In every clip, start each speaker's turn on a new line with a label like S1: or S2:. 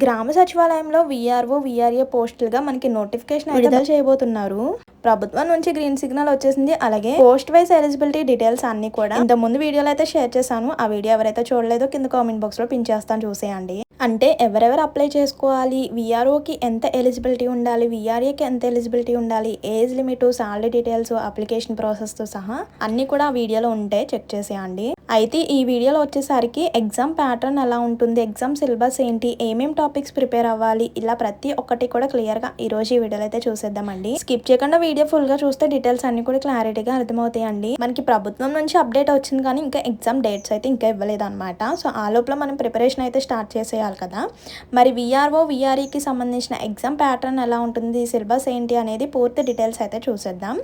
S1: గ్రామ సచివాలయంలో VRO, VRA పోస్టులుగా మనకి నోటిఫికేషన్ విడుదల చేయబోతున్నారు. ప్రభుత్వం నుంచి గ్రీన్ సిగ్నల్ వచ్చేసింది. అలాగే పోస్ట్ వైస్ ఎలిజిబిలిటీ డీటెయిల్స్ అన్ని కూడా ఇంత ముందు వీడియోలో అయితే షేర్ చేశాను. ఆ వీడియో ఎవరైతే చూడలేదో కింద కామెంట్ బాక్స్ లో పిన్ చేస్తాను, చూసేయండి. అంటే ఎవరెవరు అప్లై చేసుకోవాలి, వీఆర్ఓకి ఎంత ఎలిజిబిలిటీ ఉండాలి, వీఆర్ఏకి ఎంత ఎలిజిబిలిటీ ఉండాలి, age limit, salary details, application process తో సహా అన్ని కూడా ఆ వీడియోలో ఉంటే చెక్ చేసేయండి. అయితే ఈ వీడియోలో వచ్చేసరికి ఎగ్జామ్ ప్యాటర్న్ ఎలా ఉంటుంది, ఎగ్జామ్ సిలబస్ ఏంటి, ఏమేం టాపిక్స్ ప్రిపేర్ అవ్వాలి, ఇలా ప్రతి ఒక్కటి కూడా క్లియర్గా ఈ రోజు ఈ వీడియోలో అయితే చూసేద్దామండి. స్కిప్ చేయకుండా వీడియో ఫుల్గా చూస్తే డీటెయిల్స్ అన్ని కూడా క్లారిటీగా అర్థమవుతాయండి. మనకి ప్రభుత్వం నుంచి అప్డేట్ వచ్చింది కానీ ఇంకా ఎగ్జామ్ డేట్స్ అయితే ఇంకా ఇవ్వలేదు అనమాట. సో ఆ లోపల మనం ప్రిపరేషన్ అయితే స్టార్ట్ చేసేయాలి కదా. మరి వీఆర్ఓ, వీఆర్ఈకి సంబంధించిన ఎగ్జామ్ ప్యాటర్న్ ఎలా ఉంటుంది, సిలబస్ ఏంటి అనేది పూర్తి డీటెయిల్స్ అయితే చూసేద్దాం.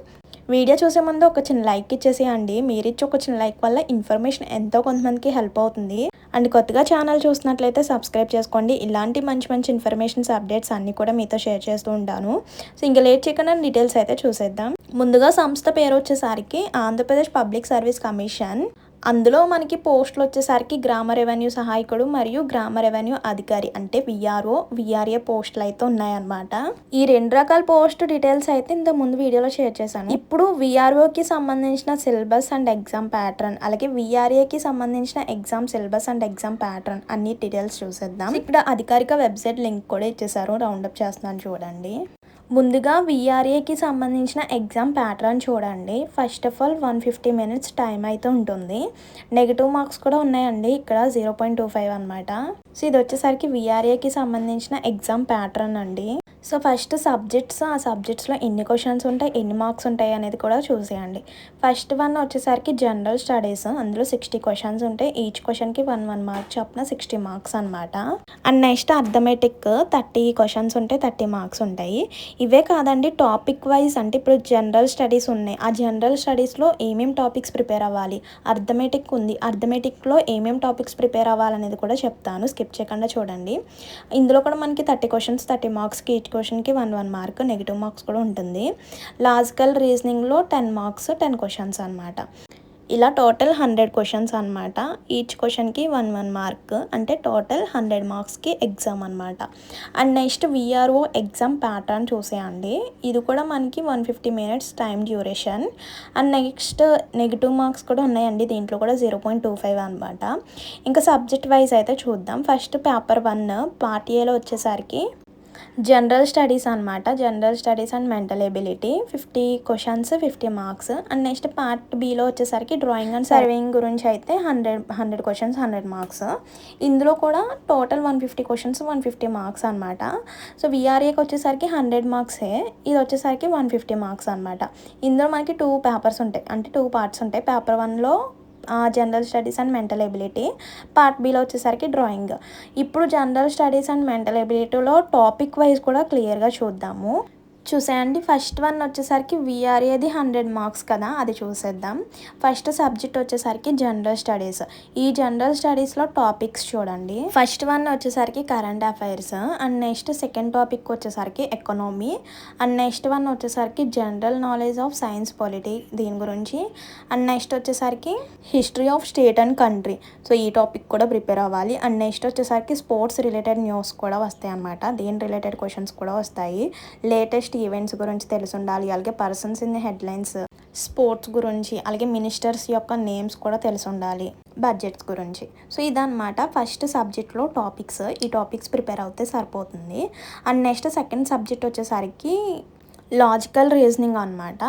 S1: వీడియో చూసే ముందు ఒక చిన్న లైక్ ఇచ్చేసేయండి. మీరు ఇచ్చి ఒక చిన్న లైక్ వల్ల ఇన్ఫర్మేషన్ ఎంతో కొంతమందికి హెల్ప్ అవుతుంది. అండ్ కొత్తగా ఛానల్ చూసినట్లయితే సబ్స్క్రైబ్ చేసుకోండి. ఇలాంటి మంచి మంచి ఇన్ఫర్మేషన్స్, అప్డేట్స్ అన్నీ కూడా మీతో షేర్ చేస్తూ ఉంటాను. సో ఇంకా లేట్ చేయకుండా డీటెయిల్స్ అయితే చూసేద్దాం. ముందుగా సంస్థ పేరు వచ్చేసరికి ఆంధ్రప్రదేశ్ పబ్లిక్ సర్వీస్ కమిషన్. అందులో మనకి పోస్టులు వచ్చేసరికి గ్రామ రెవెన్యూ సహాయకుడు మరియు గ్రామ రెవెన్యూ అధికారి, అంటే విఆర్ఓ, విఆర్ఏ పోస్టులు అయితే ఉన్నాయన్నమాట. ఈ రెండు రకాల పోస్ట్ డీటెయిల్స్ అయితే ఇంత ముందు వీడియోలో షేర్ చేశాను. ఇప్పుడు విఆర్ఓకి సంబంధించిన సిలబస్ అండ్ ఎగ్జామ్ ప్యాటర్న్, అలాగే విఆర్ఏకి సంబంధించిన exam syllabus and exam pattern అన్ని డీటెయిల్స్ చూసేద్దాం. ఇక్కడ అధికారిక వెబ్సైట్ లింక్ కూడా ఇచ్చేసారు, రౌండప్ చేస్తున్నాను చూడండి. ముందుగా వీఆర్ఏకి సంబంధించిన ఎగ్జామ్ ప్యాటర్న్ చూడండి. First of all 150 minutes time అయితే ఉంటుంది. నెగిటివ్ మార్క్స్ కూడా ఉన్నాయండి, ఇక్కడ 0.25 అనమాట. సో ఇది వచ్చేసరికి వీఆర్ఏకి సంబంధించిన ఎగ్జామ్ ప్యాటర్న్ అండి. సో ఫస్ట్ సబ్జెక్ట్స్, ఆ సబ్జెక్ట్స్లో ఎన్ని క్వశ్చన్స్ ఉంటాయి, ఎన్ని మార్క్స్ ఉంటాయి అనేది కూడా చూసేయండి. ఫస్ట్ వన్ వచ్చేసరికి జనరల్ స్టడీస్. అందులో 60 క్వశ్చన్స్ ఉంటాయి. ఈచ్ క్వశ్చన్కి 1 మార్క్ చొప్పున 60 మార్క్స్ అనమాట. అండ్ నెక్స్ట్ అర్థమెటిక్ 30 క్వశ్చన్స్ ఉంటాయి, 30 మార్క్స్ ఉంటాయి. ఇవే కాదండి, టాపిక్ వైజ్ అంటే ఇప్పుడు జనరల్ స్టడీస్ ఉన్నాయి. ఆ జనరల్ స్టడీస్లో ఏమేమి టాపిక్స్ ప్రిపేర్ అవ్వాలి, అర్థమెటిక్ ఉంది, అర్థమెటిక్లో ఏమేమి టాపిక్స్ ప్రిపేర్ అవ్వాలనేది కూడా చెప్తాను, స్కిప్ చేయకుండా చూడండి. ఇందులో కూడా మనకి 30 క్వశ్చన్స్, 30 మార్క్స్కి ఈచ్ క్వశ్చన్కి 1 మార్క్, నెగిటివ్ మార్క్స్ కూడా ఉంటుంది. లాజికల్ రీజనింగ్లో 10 మార్క్స్, 10 క్వశ్చన్స్ అనమాట. ఇలా టోటల్ 100 క్వశ్చన్స్ అనమాట. ఈచ్ క్వశ్చన్కి 1 మార్క్, అంటే టోటల్ 100 మార్క్స్కి ఎగ్జామ్ అనమాట. And next VRO exam pattern చూసేయండి. ఇది కూడా మనకి 150 minutes time duration. And next negative marks కూడా ఉన్నాయండి, దీంట్లో కూడా 0.25 అనమాట. ఇంకా సబ్జెక్ట్ వైజ్ అయితే చూద్దాం. ఫస్ట్ పేపర్ 1 పార్ట్ ఏలో వచ్చేసరికి జనరల్ స్టడీస్ అనమాట. General studies and mental ability 50 questions, 50 marks. And next part బిలో వచ్చేసరికి డ్రాయింగ్ అండ్ సర్వేయింగ్ గురించి అయితే 100 క్వశ్చన్స్, 100 మార్క్స్. ఇందులో కూడా టోటల్ 150 క్వశ్చన్స్, 150 మార్క్స్ అనమాట. సో వీఆర్ఏకి వచ్చేసరికి 100 మార్క్సే, ఇది వచ్చేసరికి 150 మార్క్స్ అనమాట. ఇందులో మనకి 2 పేపర్స్ ఉంటాయి, అంటే 2 పార్ట్స్ ఉంటాయి. పేపర్ 1లో general studies and mental ability, part బిలో వచ్చేసరికి డ్రాయింగ్. ఇప్పుడు జనరల్ స్టడీస్ అండ్ మెంటల్ ఎబిలిటీలో టాపిక్ వైజ్ కూడా క్లియర్గా చూద్దాము. చూసేయండి. ఫస్ట్ వన్ వచ్చేసరికి వీఆర్ఏది 100 మార్క్స్ కదా, అది చూసేద్దాం. ఫస్ట్ సబ్జెక్ట్ వచ్చేసరికి జనరల్ స్టడీస్. ఈ జనరల్ స్టడీస్లో టాపిక్స్ చూడండి. ఫస్ట్ వన్ వచ్చేసరికి current affairs. And next second topic వచ్చేసరికి ఎకనామీ. అండ్ నెక్స్ట్ వన్ వచ్చేసరికి general knowledge of science, polity, దీని గురించి. అండ్ నెక్స్ట్ వచ్చేసరికి history of state and country. So ఈ టాపిక్ కూడా ప్రిపేర్ అవ్వాలి. అండ్ నెక్స్ట్ వచ్చేసరికి స్పోర్ట్స్ రిలేటెడ్ న్యూస్ కూడా వస్తాయి అన్నమాట, దీని రిలేటెడ్ క్వశ్చన్స్ కూడా వస్తాయి. లేటెస్ట్ ఈవెంట్స్ గురించి తెలిసి ఉండాలి, అలాగే పర్సన్స్ ఇన్ హెడ్లైన్స్, స్పోర్ట్స్ గురించి, అలాగే మినిస్టర్స్ యొక్క నేమ్స్ కూడా తెలిసి ఉండాలి, బడ్జెట్స్ గురించి. సో ఇదన్నమాట ఫస్ట్ సబ్జెక్ట్లో టాపిక్స్. ఈ టాపిక్స్ ప్రిపేర్ అవుతే సరిపోతుంది. అండ్ నెక్స్ట్ సెకండ్ సబ్జెక్ట్ వచ్చేసరికి లాజికల్ రీజనింగ్ అనమాట.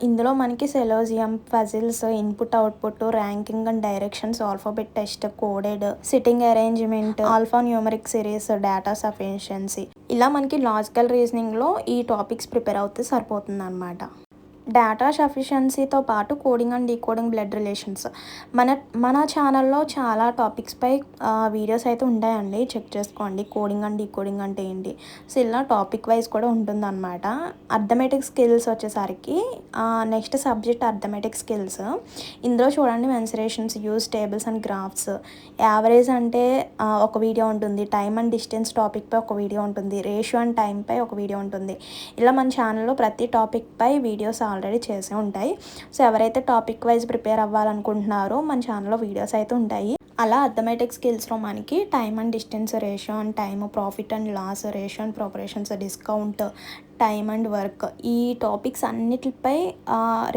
S1: ఇందులో మనకి syllogism, puzzles, input output, ranking and directions, alphabet test, coded, sitting arrangement, alphanumeric series, data sufficiency, ఇలా మనకి లాజికల్ రీజనింగ్లో ఈ టాపిక్స్ ప్రిపేర్ అవుతే సరిపోతుంది అనమాట. డేటా సఫిషియన్సీతో పాటు coding and decoding, blood relations. మన ఛానల్లో చాలా టాపిక్స్పై వీడియోస్ అయితే ఉంటాయండి, చెక్ చేసుకోండి. కోడింగ్ అండ్ డీకోడింగ్ అంటే ఏంటి, సో ఇలా టాపిక్ వైజ్ కూడా ఉంటుందన్నమాట. అర్థమెటిక్ స్కిల్స్ వచ్చేసరికి నెక్స్ట్ సబ్జెక్ట్ అర్థమెటిక్ స్కిల్స్. ఇందులో చూడండి మెన్సురేషన్స్, use tables and graphs. Average అంటే ఒక వీడియో ఉంటుంది, టైమ్ అండ్ డిస్టెన్స్ టాపిక్పై ఒక వీడియో ఉంటుంది, రేషియో అండ్ టైంపై ఒక వీడియో ఉంటుంది. ఇలా మన ఛానల్లో ప్రతి టాపిక్పై వీడియోస్ ఆల్రెడీ చేసే ఉంటాయి. సో ఎవరైతే టాపిక్ వైజ్ ప్రిపేర్ అవ్వాలనుకుంటున్నారో మన ఛానల్లో వీడియోస్ అయితే ఉంటాయి. అలా అథమెటిక్ స్కిల్స్లో మనకి time and distance ratio and time, profit and loss ratio and proportions, discount, time and work, ఈ టాపిక్స్ అన్నిటిపై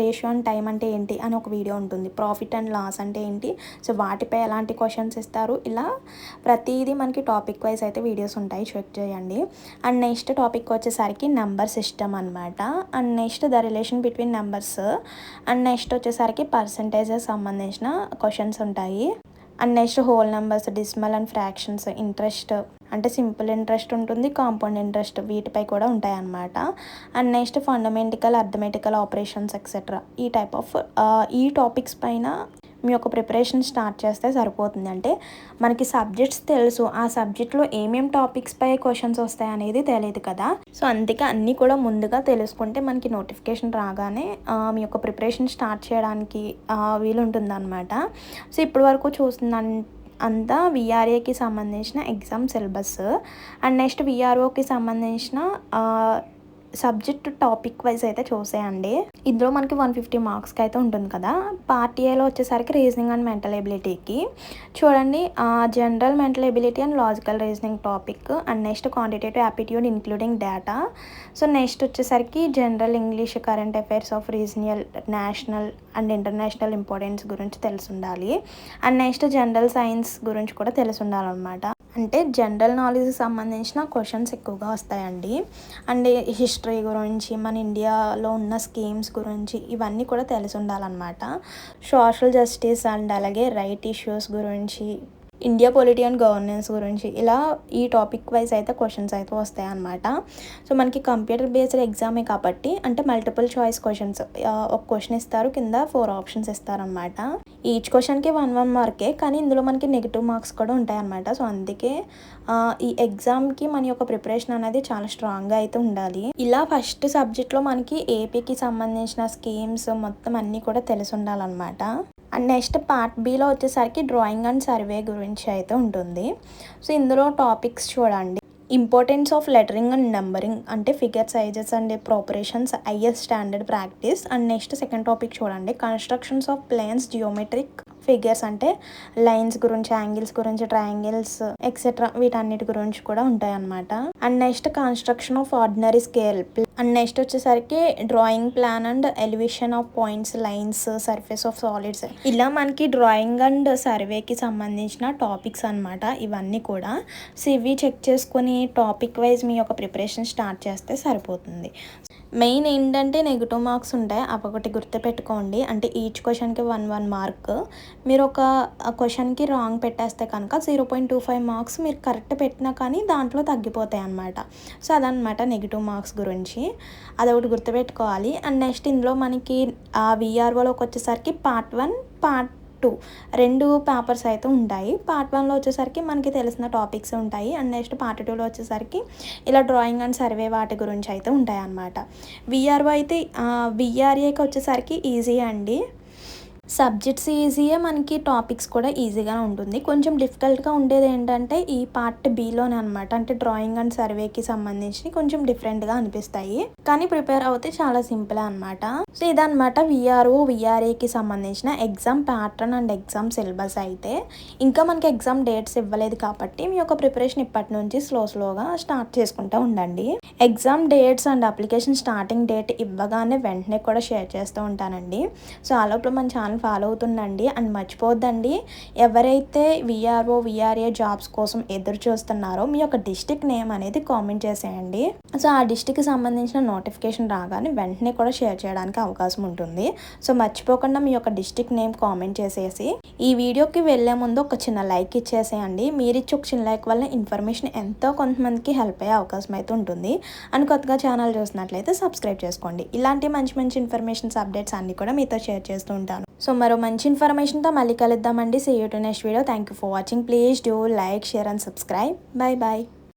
S1: రేషియో అండ్ టైం అంటే ఏంటి అని ఒక వీడియో ఉంటుంది. ప్రాఫిట్ అండ్ లాస్ అంటే ఏంటి, సో వాటిపై ఎలాంటి క్వశ్చన్స్ ఇస్తారు, ఇలా ప్రతిదీ మనకి టాపిక్ వైజ్ అయితే వీడియోస్ ఉంటాయి, చెక్ చేయండి. అండ్ నెక్స్ట్ టాపిక్ వచ్చేసరికి నెంబర్ సిస్టమ్ అనమాట. And next the relation between numbers. And next వచ్చేసరికి పర్సంటేజెస్ సంబంధించిన క్వశ్చన్స్ ఉంటాయి. And next whole numbers, decimal and fractions, interest అంటే సింపుల్ ఇంట్రెస్ట్ ఉంటుంది, కాంపౌండ్ ఇంట్రెస్ట్, వీటిపై కూడా ఉంటాయి అన్నమాట. And next fundamental arithmetical operations etcetera, ఈ టైప్ ఆఫ్ ఈ టాపిక్స్ పైన మీ యొక్క ప్రిపరేషన్ స్టార్ట్ చేస్తే సరిపోతుంది. అంటే మనకి సబ్జెక్ట్స్ తెలుసు, ఆ సబ్జెక్ట్లో ఏమేం టాపిక్స్ పై క్వశ్చన్స్ వస్తాయి అనేది తెలియదు కదా. సో అందుకే అన్నీ కూడా ముందుగా తెలుసుకుంటే మనకి నోటిఫికేషన్ రాగానే మీ యొక్క ప్రిపరేషన్ స్టార్ట్ చేయడానికి వీలుంటుంది అనమాట. సో ఇప్పటి వరకు అంతా విఆర్ఏకి సంబంధించిన ఎగ్జామ్ సిలబస్. అండ్ నెక్స్ట్ విఆర్ఓకి సంబంధించిన సబ్జెక్ట్ టాపిక్ వైజ్ అయితే చూసేయండి. ఇందులో మనకి 150 మార్క్స్కి అయితే ఉంటుంది కదా. పార్ట్ ఏలో వచ్చేసరికి రీజనింగ్ అండ్ మెంటల్ ఎబిలిటీకి చూడండి, general mental ability and logical reasoning topic. And next quantitative aptitude including data. So next వచ్చేసరికి general English, current affairs of regional, national and international importance గురించి తెలిసి ఉండాలి. అండ్ నెక్స్ట్ జనరల్ సైన్స్ గురించి కూడా తెలిసి ఉండాలన్నమాట. అంటే జనరల్ నాలెడ్జ్కి సంబంధించిన క్వశ్చన్స్ ఎక్కువగా వస్తాయండి. అండ్ హిస్టరీ గురించి, మన ఇండియాలో ఉన్న స్కీమ్స్ గురించి, ఇవన్నీ కూడా తెలిసి ఉండాలన్నమాట. సోషల్ జస్టిస్ అండ్ అలాగే రైట్ ఇష్యూస్ గురించి, ఇండియా పొలిటీ అండ్ గవర్నెన్స్ గురించి, ఇలా ఈ టాపిక్ వైజ్ అయితే క్వశ్చన్స్ అయితే వస్తాయి అన్నమాట. సో మనకి కంప్యూటర్ బేస్డ్ ఎగ్జామే కాబట్టి అంటే మల్టిపుల్ చాయిస్ క్వశ్చన్స్, ఒక క్వశ్చన్ ఇస్తారు, కింద 4 ఆప్షన్స్ ఇస్తారనమాట. ఈచ్ క్వశ్చన్కి 1 మార్కే, కానీ ఇందులో మనకి నెగిటివ్ మార్క్స్ కూడా ఉంటాయి అన్నమాట. సో అందుకే ఈ ఎగ్జామ్కి మన యొక్క ప్రిపరేషన్ అనేది చాలా స్ట్రాంగ్గా అయితే ఉండాలి. ఇలా ఫస్ట్ సబ్జెక్ట్లో మనకి ఏపీకి సంబంధించిన స్కీమ్స్ మొత్తం అన్నీ కూడా తెలిసి ఉండాలన్నమాట. అండ్ నెక్స్ట్ పార్ట్ బిలో వచ్చేసరికి డ్రాయింగ్ అండ్ సర్వే గురించి అయితే ఉంటుంది. సో ఇందులో టాపిక్స్ చూడండి, importance of lettering and numbering అంటే figure sizes and proportions, IS standard practice. And next second topic చూడండి, constructions of planes, geometric figures అంటే లైన్స్ గురించి, యాంగిల్స్ గురించి, ట్రయాంగిల్స్ ఎక్సెట్రా, వీటన్నిటి గురించి కూడా ఉంటాయి అన్నమాట. And next construction of ordinary scale. And next వచ్చేసరికి drawing plan and elevation of points, lines, surface of solids, ఇలా మనకి డ్రాయింగ్ అండ్ సర్వేకి సంబంధించిన టాపిక్స్ అనమాట ఇవన్నీ కూడా. సో ఇవి చెక్ చేసుకొని టాపిక్ వైజ్ మీ యొక్క ప్రిపరేషన్ స్టార్ట్ చేస్తే సరిపోతుంది. మెయిన్ ఏంటంటే నెగిటివ్ మార్క్స్ ఉంటాయి, అవి ఒకటి గుర్తుపెట్టుకోండి. అంటే ఈచ్ క్వశ్చన్కి 1 మార్క్. మీరు ఒక క్వశ్చన్కి రాంగ్ పెట్టేస్తే కనుక 0.25 మార్క్స్ మీరు కరెక్ట్ పెట్టినా కానీ దాంట్లో తగ్గిపోతాయి అన్నమాట. సో అదనమాట నెగిటివ్ మార్క్స్ గురించి, అదొకటి గుర్తుపెట్టుకోవాలి. అండ్ నెక్స్ట్ ఇందులో మనకి విఆర్ఓలోకి వచ్చేసరికి పార్ట్ 1, పార్ట్ 2 2 పేపర్స్ అయితే ఉంటాయి. పార్ట్ 1లో వచ్చేసరికి మనకి తెలిసిన టాపిక్స్ ఉంటాయి. అండ్ నెక్స్ట్ పార్ట్ 2లో వచ్చేసరికి ఇలా డ్రాయింగ్ అండ్ సర్వే వాటి గురించి అయితే ఉంటాయి అన్నమాట. విఆర్ఓ అయితే విఆర్ఏకి వచ్చేసరికి ఈజీ అండి, సబ్జెక్ట్స్ ఈజీయే, మనకి టాపిక్స్ కూడా ఈజీగా ఉంటుంది. కొంచెం డిఫికల్ట్గా ఉండేది ఏంటంటే ఈ పార్ట్ బిలోనే అనమాట. అంటే డ్రాయింగ్ అండ్ సర్వేకి సంబంధించి కొంచెం డిఫరెంట్గా అనిపిస్తాయి, కానీ ప్రిపేర్ అవుతే చాలా సింపుల్ అనమాట. సో ఇదనమాట విఆర్ఓ విఆర్ఏకి సంబంధించిన exam pattern and exam syllabus. అయితే ఇంకా మనకి ఎగ్జామ్ డేట్స్ ఇవ్వలేదు కాబట్టి మీ యొక్క ప్రిపరేషన్ ఇప్పటి నుంచి స్లోగా స్టార్ట్ చేసుకుంటూ ఉండండి. Exam dates and application starting date ఇవ్వగానే వెంటనే కూడా షేర్ చేస్తూ ఉంటానండి. సో ఆ లోపల మన ఛానల్ ఫాలో అవుతుండండి. అండ్ మర్చిపోద్దండి, ఎవరైతే విఆర్ఓ విఆర్ఏ జాబ్స్ కోసం ఎదురు చూస్తున్నారో మీ యొక్క డిస్ట్రిక్ట్ నేమ్ అనేది కామెంట్ చేసేయండి. సో ఆ డిస్ట్రిక్ట్కి సంబంధించిన నోటిఫికేషన్ రాగానే వెంటనే కూడా షేర్ చేయడానికి అవకాశం ఉంటుంది. సో మర్చిపోకుండా మీ యొక్క డిస్ట్రిక్ట్ నేమ్ కామెంట్ చేసేసి ఈ వీడియోకి వెళ్ళే ముందు ఒక చిన్న లైక్ ఇచ్చేసేయండి. మీరు ఇచ్చి ఒక చిన్న లైక్ వల్ల ఇన్ఫర్మేషన్ ఎంతో కొంతమందికి హెల్ప్ అయ్యే అవకాశం అయితే ఉంటుంది. అండ్ కొత్తగా ఛానల్ చూసినట్లయితే సబ్స్క్రైబ్ చేసుకోండి. ఇలాంటి మంచి ఇన్ఫర్మేషన్స్, అప్డేట్స్ అన్నీ కూడా మీతో షేర్ చేస్తూ ఉంటాను. సో మరో మంచి ఇన్ఫర్మేషన్తో మళ్ళీ కలుద్దామండి. See you to next video. Thank you for watching. Please do like, share and subscribe. Bye.